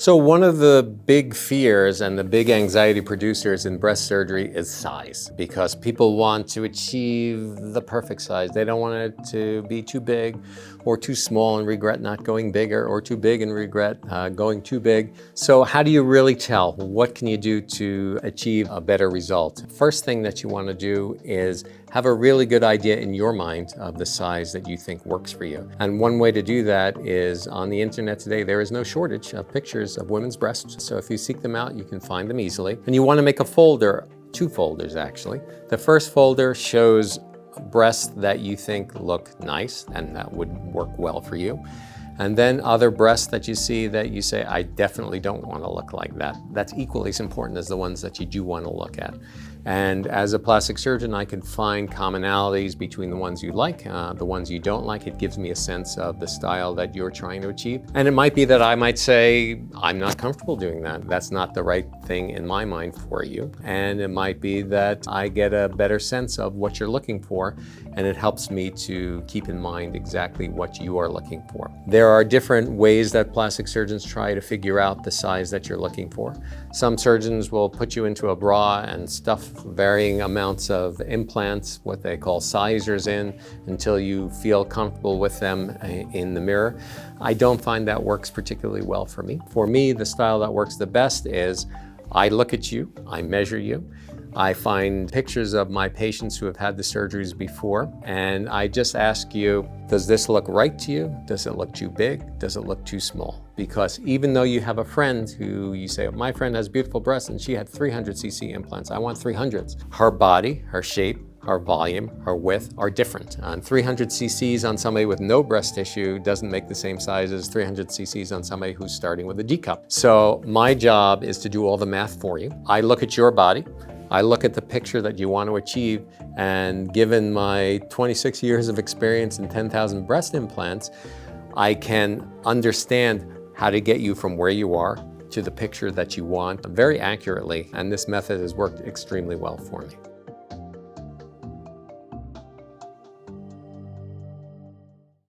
So one of the big fears and the big anxiety producers in breast surgery is size, because people want to achieve the perfect size. They don't want it to be too big or too small and regret not going bigger, or too big and regret going too big. So how do you really tell? What can you do to achieve a better result? First thing that you want to do is have a really good idea in your mind of the size that you think works for you. And one way to do that is on the internet today, there is no shortage of pictures of women's breasts. So if you seek them out, you can find them easily. And you want to make a folder, 2 folders actually. The first folder shows breasts that you think look nice and that would work well for you. And then other breasts that you see that you say, I definitely don't want to look like that. That's equally as important as the ones that you do want to look at. And as a plastic surgeon, I can find commonalities between the ones you like, the ones you don't like. It gives me a sense of the style that you're trying to achieve. And it might be that I might say, I'm not comfortable doing that. That's not the right thing in my mind for you. And it might be that I get a better sense of what you're looking for, and it helps me to keep in mind exactly what you are looking for. There are different ways that plastic surgeons try to figure out the size that you're looking for. Some surgeons will put you into a bra and stuff varying amounts of implants, what they call sizers, in until you feel comfortable with them in the mirror. I don't find that works particularly well for me. For me, the style that works the best is I look at you, I measure you, I find pictures of my patients who have had the surgeries before, and I just ask you, does this look right to you? Does it look too big? Does it look too small? Because even though you have a friend who you say, my friend has beautiful breasts and she had 300 cc implants, I want 300s. Her body, her shape, her volume, her width are different. And 300 cc's on somebody with no breast tissue doesn't make the same size as 300 cc's on somebody who's starting with a D cup. So my job is to do all the math for you. I look at your body, I look at the picture that you want to achieve, and given my 26 years of experience in 10,000 breast implants, I can understand how to get you from where you are to the picture that you want very accurately, and this method has worked extremely well for me.